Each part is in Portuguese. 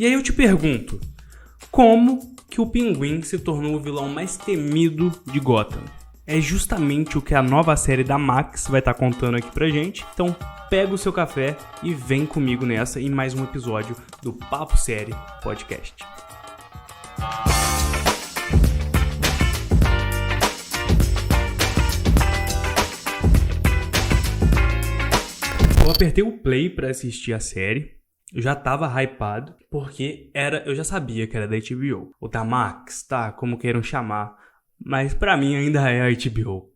E aí eu te pergunto, como que o Pinguim se tornou o vilão mais temido de Gotham? É justamente o que a nova série da Max vai estar contando aqui pra gente. Então pega o seu café e vem comigo nessa em mais um episódio do Papo Série Podcast. Eu apertei o play pra assistir a série. Eu já tava hypado, porque eu já sabia que era da HBO. Ou da Max, tá? Como queiram chamar. Mas pra mim ainda é a HBO.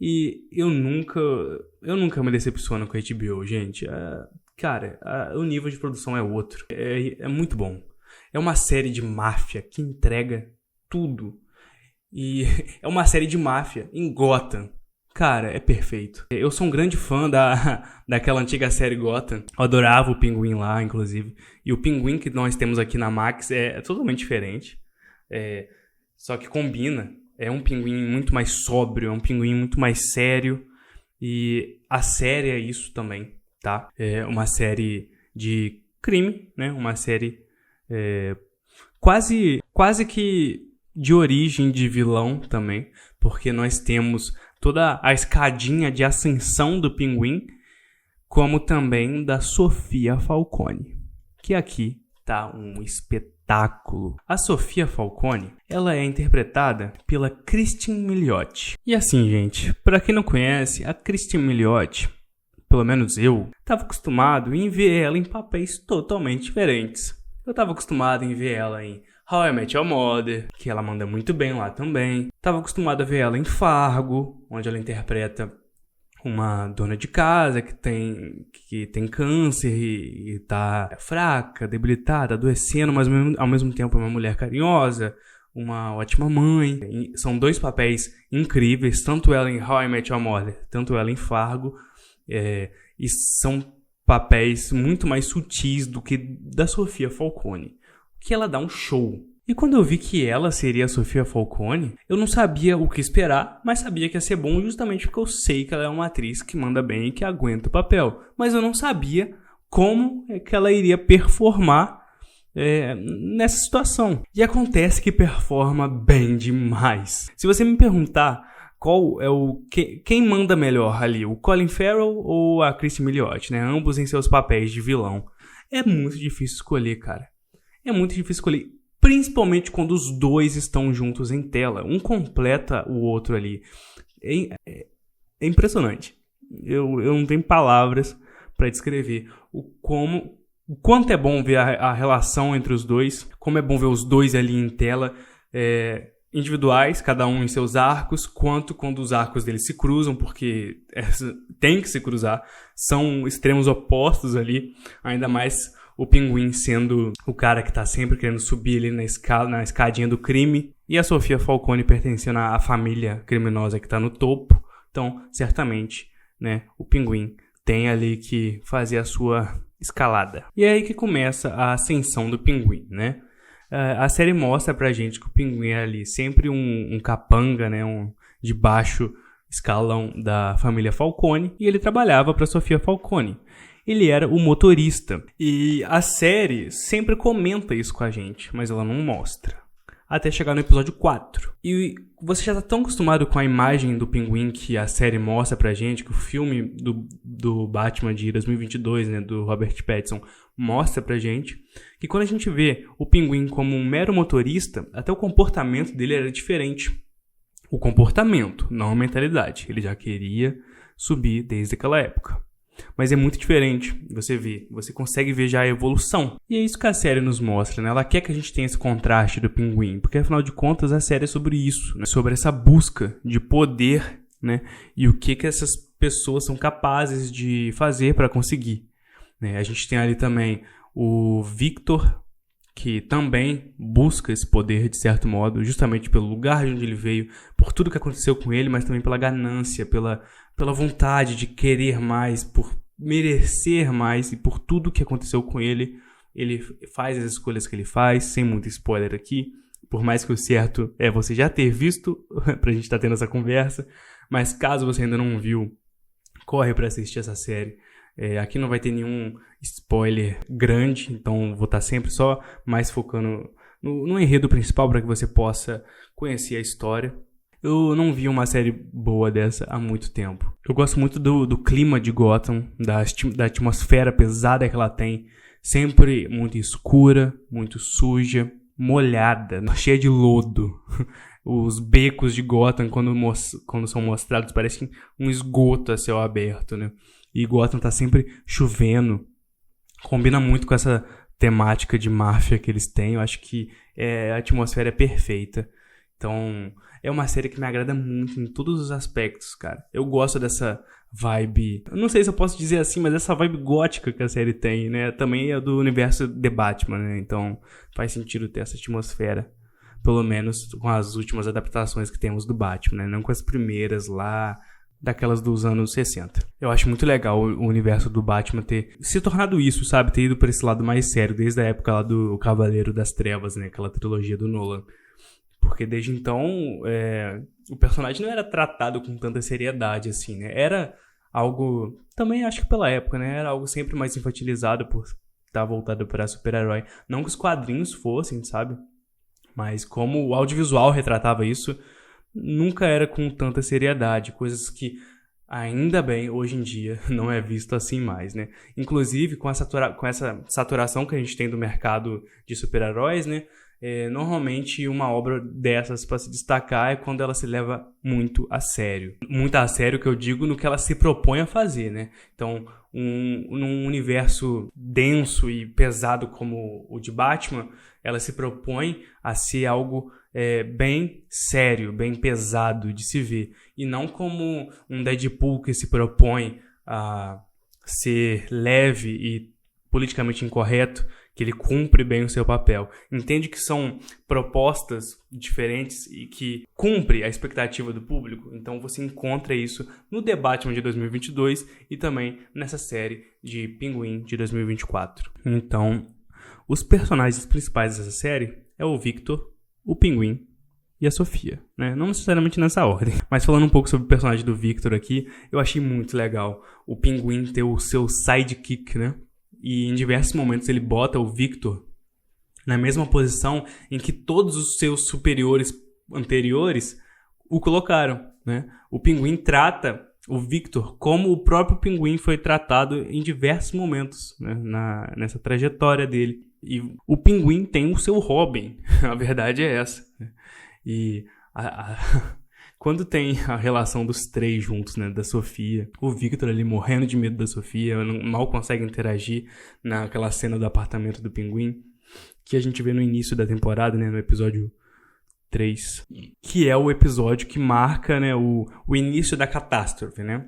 E eu nunca me decepciono com a HBO, gente. O nível de produção é outro. É muito bom. É uma série de máfia que entrega tudo. E é uma série de máfia em Gotham. Cara, é perfeito. Eu sou um grande fã daquela antiga série Gotham. Eu adorava o Pinguim lá, inclusive. E o Pinguim que nós temos aqui na Max é totalmente diferente. Só que combina. É um pinguim muito mais sóbrio, é um pinguim muito mais sério. E a série é isso também, tá? É uma série de crime, né? Uma série quase que de origem de vilão também. Porque nós temos toda a escadinha de ascensão do Pinguim, como também da Sofia Falcone, que aqui tá um espetáculo. A Sofia Falcone, ela é interpretada pela Cristin Milioti. E assim, gente, pra quem não conhece, a Cristin Milioti, pelo menos eu, tava acostumado em ver ela em papéis totalmente diferentes. Eu tava acostumado em ver ela em How I Met Your Mother, que ela manda muito bem lá também. Tava acostumado a ver ela em Fargo, onde ela interpreta uma dona de casa que tem câncer e tá fraca, debilitada, adoecendo, mas ao mesmo tempo é uma mulher carinhosa, uma ótima mãe. E são dois papéis incríveis, tanto ela em How I Met Your Mother, tanto ela em Fargo, e são papéis muito mais sutis do que da Sofia Falcone, que ela dá um show. E quando eu vi que ela seria a Sofia Falcone, eu não sabia o que esperar, mas sabia que ia ser bom justamente porque eu sei que ela é uma atriz que manda bem e que aguenta o papel. Mas eu não sabia como é que ela iria performar nessa situação. E acontece que performa bem demais. Se você me perguntar qual é quem manda melhor ali, o Colin Farrell ou a Cristin Milioti, né? Ambos em seus papéis de vilão. É muito difícil escolher, cara. É muito difícil escolher, principalmente quando os dois estão juntos em tela. Um completa o outro ali. É impressionante. Eu não tenho palavras para descrever o quanto é bom ver a relação entre os dois, como é bom ver os dois ali em tela, individuais, cada um em seus arcos, quanto quando os arcos deles se cruzam, porque tem que se cruzar. São extremos opostos ali, ainda mais o Pinguim sendo o cara que tá sempre querendo subir ali na escadinha do crime. E a Sofia Falcone pertencendo à família criminosa que tá no topo. Então, certamente, né, o Pinguim tem ali que fazer a sua escalada. E é aí que começa a ascensão do Pinguim, né? A série mostra pra gente que o Pinguim é ali sempre um capanga, né, de baixo escalão da família Falcone. E ele trabalhava pra Sofia Falcone. Ele era o motorista. E a série sempre comenta isso com a gente, mas ela não mostra. Até chegar no episódio 4. E você já tá tão acostumado com a imagem do Pinguim que a série mostra pra gente, que o filme do Batman de 2022, né, do Robert Pattinson, mostra pra gente, que quando a gente vê o Pinguim como um mero motorista, até o comportamento dele era diferente. O comportamento, não a mentalidade. Ele já queria subir desde aquela época. Mas é muito diferente, você consegue ver já a evolução. E é isso que a série nos mostra, né? Ela quer que a gente tenha esse contraste do Pinguim, porque afinal de contas a série é sobre isso, né? Sobre essa busca de poder, né? E o que essas pessoas são capazes de fazer para conseguir, né? A gente tem ali também o Victor, que também busca esse poder de certo modo, justamente pelo lugar de onde ele veio, por tudo que aconteceu com ele, mas também pela ganância, pela vontade de querer mais, por merecer mais, e por tudo que aconteceu com ele faz as escolhas que ele faz, sem muito spoiler aqui, por mais que o certo é você já ter visto, pra gente estar tendo essa conversa, mas caso você ainda não viu, corre pra assistir essa série. Aqui não vai ter nenhum spoiler grande, então vou estar sempre só mais focando no enredo principal para que você possa conhecer a história. Eu não vi uma série boa dessa há muito tempo. Eu gosto muito do clima de Gotham, da atmosfera pesada que ela tem, sempre muito escura, muito suja, molhada, cheia de lodo. Os becos de Gotham, quando são mostrados, parecem um esgoto a céu aberto, né? E Gotham tá sempre chovendo. Combina muito com essa temática de máfia que eles têm. Eu acho que a atmosfera é perfeita. Então, é uma série que me agrada muito em todos os aspectos, cara. Eu gosto dessa vibe... Eu não sei se eu posso dizer assim, mas essa vibe gótica que a série tem, né? Também é do universo The Batman, né? Então, faz sentido ter essa atmosfera. Pelo menos com as últimas adaptações que temos do Batman, né? Não com as primeiras lá, daquelas dos anos 60. Eu acho muito legal o universo do Batman ter se tornado isso, sabe? Ter ido por esse lado mais sério, desde a época lá do Cavaleiro das Trevas, né? Aquela trilogia do Nolan. Porque desde então, o personagem não era tratado com tanta seriedade, assim, né? Era algo, também acho que pela época, né? Era algo sempre mais infantilizado por estar voltado para super-herói. Não que os quadrinhos fossem, sabe? Mas como o audiovisual retratava isso, nunca era com tanta seriedade. Coisas que, ainda bem, hoje em dia, não é visto assim mais, né? Inclusive, com essa saturação que a gente tem do mercado de super-heróis, né? Normalmente, uma obra dessas, para se destacar, é quando ela se leva muito a sério. Muito a sério, que eu digo, no que ela se propõe a fazer, né? Então, num universo denso e pesado como o de Batman, ela se propõe a ser algo bem sério, bem pesado de se ver. E não como um Deadpool que se propõe a ser leve e politicamente incorreto, que ele cumpre bem o seu papel. Entende que são propostas diferentes e que cumpre a expectativa do público? Então você encontra isso no The Batman de 2022 e também nessa série de Pinguim de 2024. Então, os personagens principais dessa série é o Victor, o Pinguim e a Sofia, né? Não necessariamente nessa ordem. Mas falando um pouco sobre o personagem do Victor aqui, eu achei muito legal o Pinguim ter o seu sidekick, né? E em diversos momentos ele bota o Victor na mesma posição em que todos os seus superiores anteriores o colocaram, né? O Pinguim trata o Victor como o próprio Pinguim foi tratado em diversos momentos, né? Nessa trajetória dele. E o Pinguim tem o seu Robin, a verdade é essa. E quando tem a relação dos três juntos, né, da Sofia, o Victor ali morrendo de medo da Sofia, mal consegue interagir naquela cena do apartamento do Pinguim, que a gente vê no início da temporada, né, no episódio 3, que é o episódio que marca, né, o início da catástrofe, né?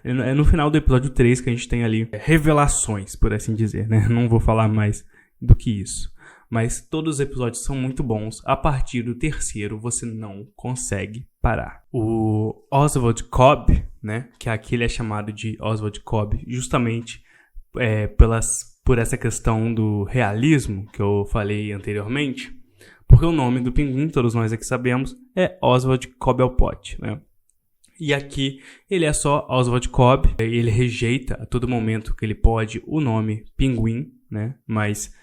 É no final do episódio 3 que a gente tem ali revelações, por assim dizer, né? Não vou falar mais do que isso. Mas todos os episódios são muito bons. A partir do terceiro, você não consegue parar. O Oswald Cobb, né? Que aqui ele é chamado de Oswald Cobb, justamente por essa questão do realismo que eu falei anteriormente. Porque o nome do Pinguim, todos nós aqui sabemos, é Oswald Cobblepot, né? E aqui ele é só Oswald Cobb. Ele rejeita a todo momento que ele pode o nome Pinguim, né? Mas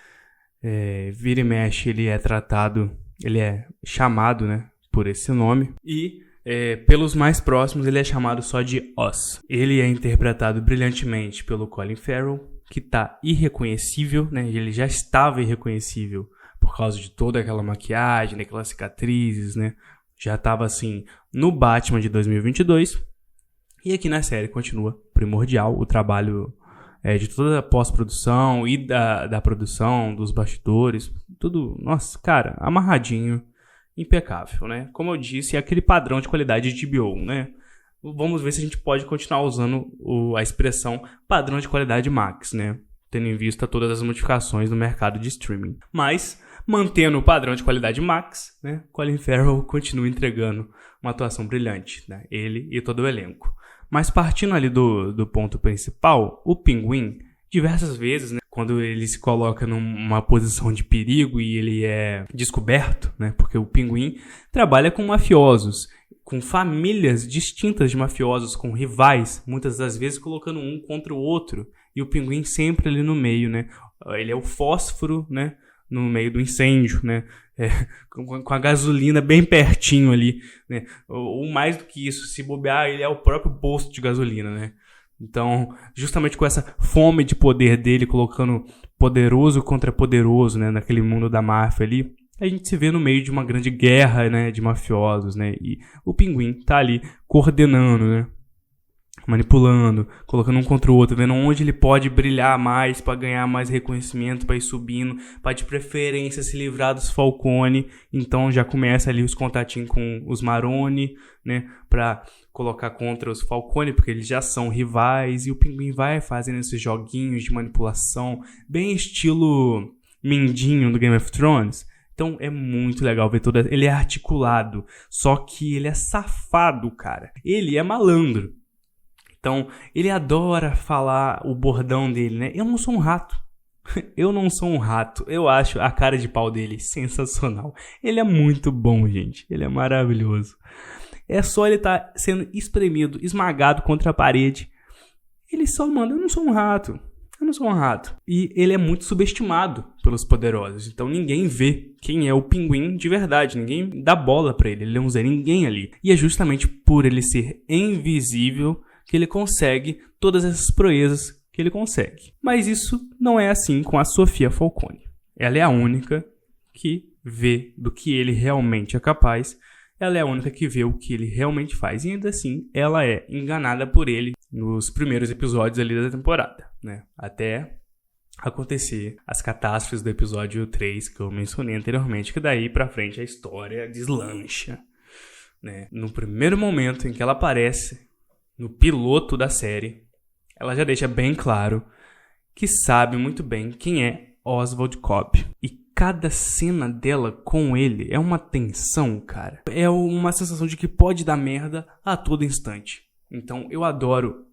vira e mexe ele é chamado, né, por esse nome. E pelos mais próximos ele é chamado só de Oz. Ele é interpretado brilhantemente pelo Colin Farrell, que está irreconhecível, né? Ele já estava irreconhecível por causa de toda aquela maquiagem, aquelas cicatrizes, né? Já estava assim no Batman de 2022. E aqui na série continua primordial o trabalho de toda a pós-produção e da produção, dos bastidores. Tudo, nossa, cara, amarradinho, impecável, né? Como eu disse, é aquele padrão de qualidade de HBO, né? Vamos ver se a gente pode continuar usando a expressão padrão de qualidade Max, né? Tendo em vista todas as modificações no mercado de streaming. Mas, mantendo o padrão de qualidade Max, né? Colin Farrell continua entregando uma atuação brilhante, né? Ele e todo o elenco. Mas partindo ali do ponto principal, o Pinguim, diversas vezes, né, quando ele se coloca numa posição de perigo e ele é descoberto, né, porque o Pinguim trabalha com mafiosos. com famílias distintas de mafiosos, com rivais, muitas das vezes colocando um contra o outro, e o Pinguim sempre ali no meio, né? Ele é o fósforo, né? No meio do incêndio, né? Com a gasolina bem pertinho ali, né? Ou mais do que isso, se bobear, ele é o próprio posto de gasolina, né? Então, justamente com essa fome de poder dele, colocando poderoso contra poderoso, né? Naquele mundo da máfia ali, a gente se vê no meio de uma grande guerra, né? De mafiosos, né? E o Pinguim tá ali coordenando, né? Manipulando, colocando um contra o outro, vendo onde ele pode brilhar mais para ganhar mais reconhecimento, para ir subindo, para de preferência se livrar dos Falcone. Então já começa ali os contatinhos com os Maroni, né, para colocar contra os Falcone, porque eles já são rivais, e o Pinguim vai fazendo esses joguinhos de manipulação, bem estilo Mindinho do Game of Thrones. Então é muito legal ver toda... Ele é articulado, só que ele é safado, cara. Ele é malandro. Então, ele adora falar o bordão dele, né? Eu não sou um rato. Eu não sou um rato. Eu acho a cara de pau dele sensacional. Ele é muito bom, gente. Ele é maravilhoso. É só ele estar sendo espremido, esmagado contra a parede. Ele só manda, eu não sou um rato. Eu não sou um rato. E ele é muito subestimado pelos poderosos. Então ninguém vê quem é o Pinguim de verdade. Ninguém dá bola pra ele. Ele é um Zé Ninguém ali. E é justamente por ele ser invisível que ele consegue todas essas proezas que ele consegue. Mas isso não é assim com a Sofia Falcone. Ela é a única que vê do que ele realmente é capaz. Ela é a única que vê o que ele realmente faz. E ainda assim, ela é enganada por ele nos primeiros episódios ali da temporada, né? Até acontecer as catástrofes do episódio 3 que eu mencionei anteriormente, que daí pra frente a história deslancha, né? No primeiro momento em que ela aparece no piloto da série, ela já deixa bem claro que sabe muito bem quem é Oswald Cobb. E cada cena dela com ele é uma tensão, cara. É uma sensação de que pode dar merda a todo instante. Então eu adoro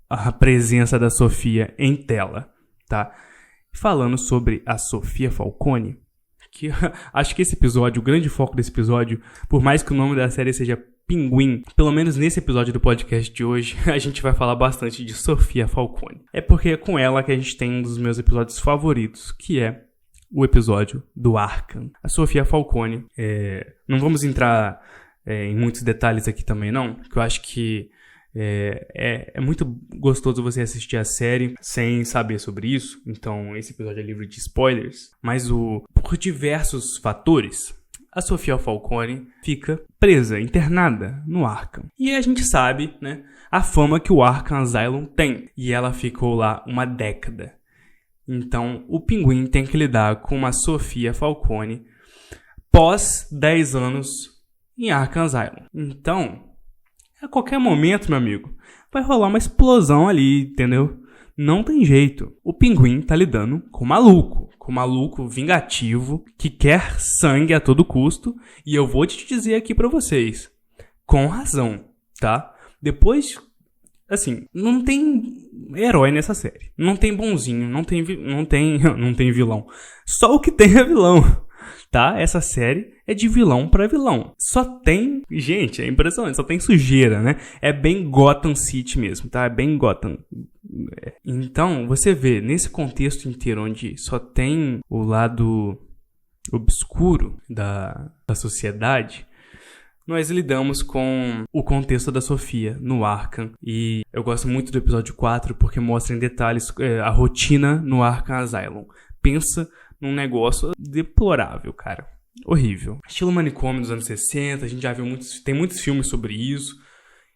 a presença da Sofia em tela, tá? Falando sobre a Sofia Falcone, que acho que esse episódio, o grande foco desse episódio, por mais que o nome da série seja Pinguim, pelo menos nesse episódio do podcast de hoje, a gente vai falar bastante de Sofia Falcone. É porque é com ela que a gente tem um dos meus episódios favoritos, que é o episódio do Arkham. A Sofia Falcone, não vamos entrar em muitos detalhes aqui também não, porque eu acho que é muito gostoso você assistir a série sem saber sobre isso, então esse episódio é livre de spoilers, mas por diversos fatores, a Sofia Falcone fica presa, internada no Arkham. E a gente sabe, né, a fama que o Arkham Asylum tem. E ela ficou lá uma década. Então, o Pinguim tem que lidar com uma Sofia Falcone pós 10 anos em Arkham Asylum. Então, a qualquer momento, meu amigo, vai rolar uma explosão ali, entendeu? Não tem jeito. O Pinguim tá lidando com um maluco vingativo que quer sangue a todo custo. E eu vou te dizer aqui pra vocês, com razão, tá? Depois, assim, não tem herói nessa série. Não tem bonzinho, não tem vilão. Só o que tem é vilão, tá? Essa série é de vilão pra vilão. Só tem... Gente, é impressionante, só tem sujeira, né? É bem Gotham City mesmo, tá? É bem Gotham. Então, você vê, nesse contexto inteiro, onde só tem o lado obscuro da sociedade, nós lidamos com o contexto da Sofia no Arkham. E eu gosto muito do episódio 4, porque mostra em detalhes a rotina no Arkham Asylum. Pensa num negócio deplorável, cara. Horrível. Estilo manicômio dos anos 60, a gente já viu tem muitos filmes sobre isso.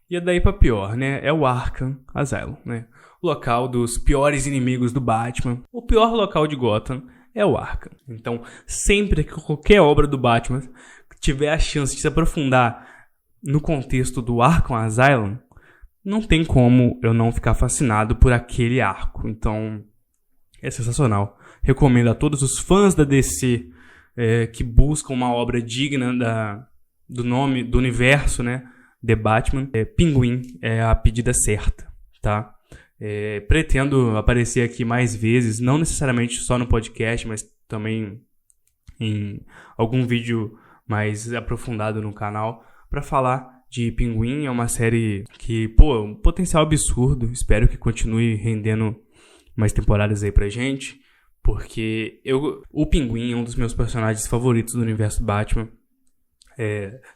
E é daí pra pior, né? É o Arkham Asylum, né? O local dos piores inimigos do Batman. O pior local de Gotham é o Arkham. Então, sempre que qualquer obra do Batman tiver a chance de se aprofundar no contexto do Arkham Asylum, não tem como eu não ficar fascinado por aquele arco. Então, é sensacional. Recomendo a todos os fãs da DC que buscam uma obra digna do nome, do universo, né? The Batman. Pinguim é a pedida certa, tá? Pretendo aparecer aqui mais vezes, não necessariamente só no podcast, mas também em algum vídeo mais aprofundado no canal, para falar de Pinguim. É uma série que, pô, um potencial absurdo. Espero que continue rendendo mais temporadas aí pra gente. Porque o Pinguim é um dos meus personagens favoritos do universo Batman.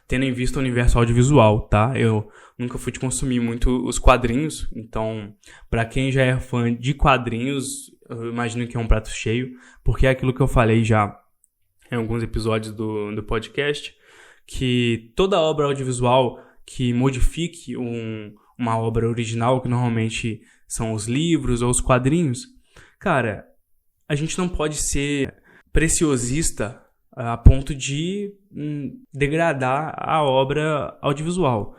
Tendo em vista o universo audiovisual, tá? Eu nunca fui de consumir muito os quadrinhos. Então, pra quem já é fã de quadrinhos, eu imagino que é um prato cheio. Porque é aquilo que eu falei já em alguns episódios do podcast, que toda obra audiovisual que modifique uma obra original, que normalmente são os livros ou os quadrinhos, cara, a gente não pode ser preciosista a ponto de degradar a obra audiovisual.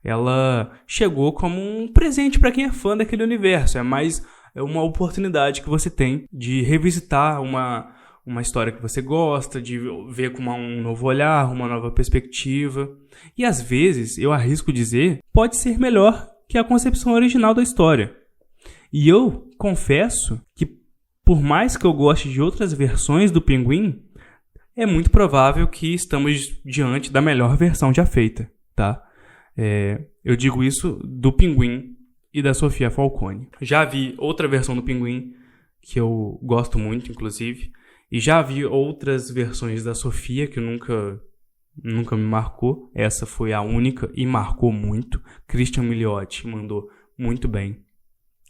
Ela chegou como um presente para quem é fã daquele universo. É mais uma oportunidade que você tem de revisitar uma história que você gosta, de ver com um novo olhar, uma nova perspectiva. E às vezes, eu arrisco dizer, pode ser melhor que a concepção original da história. E eu confesso que, por mais que eu goste de outras versões do Pinguim, é muito provável que estamos diante da melhor versão já feita, tá? Eu digo isso do Pinguim e da Sofia Falcone. Já vi outra versão do Pinguim, que eu gosto muito, inclusive, e já vi outras versões da Sofia que nunca me marcou. Essa foi a única e marcou muito. Christian Milioti mandou muito bem.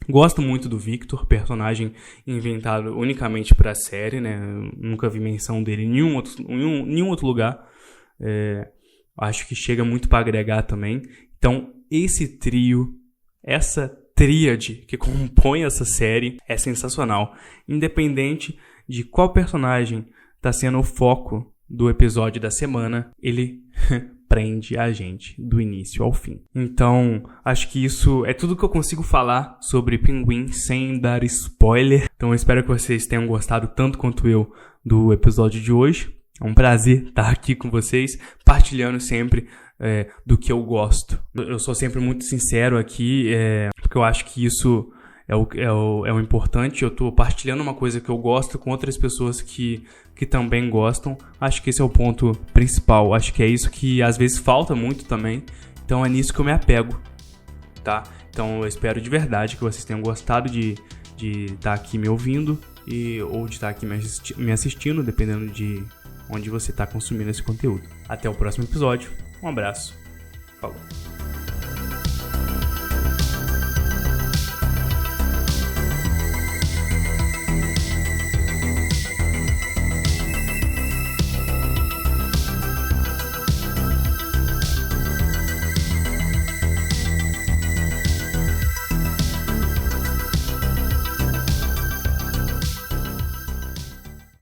Gosto muito do Victor, personagem inventado unicamente para a série, né? Eu nunca vi menção dele em nenhum outro lugar. Acho que chega muito para agregar também. Então, esse trio, essa tríade que compõe essa série é sensacional. Independente de qual personagem está sendo o foco do episódio da semana, ele prende a gente do início ao fim. Então, acho que isso é tudo que eu consigo falar sobre Pinguim sem dar spoiler. Então, eu espero que vocês tenham gostado tanto quanto eu do episódio de hoje. É um prazer estar aqui com vocês, partilhando sempre do que eu gosto. Eu sou sempre muito sincero aqui, porque eu acho que isso é o importante. Eu estou partilhando uma coisa que eu gosto com outras pessoas que também gostam. Acho que esse é o ponto principal. Acho que é isso que às vezes falta muito também. Então é nisso que eu me apego, tá? Então eu espero de verdade que vocês tenham gostado de estar aqui me ouvindo ou de estar aqui me assistindo, dependendo de onde você está consumindo esse conteúdo. Até o próximo episódio. Um abraço. Falou.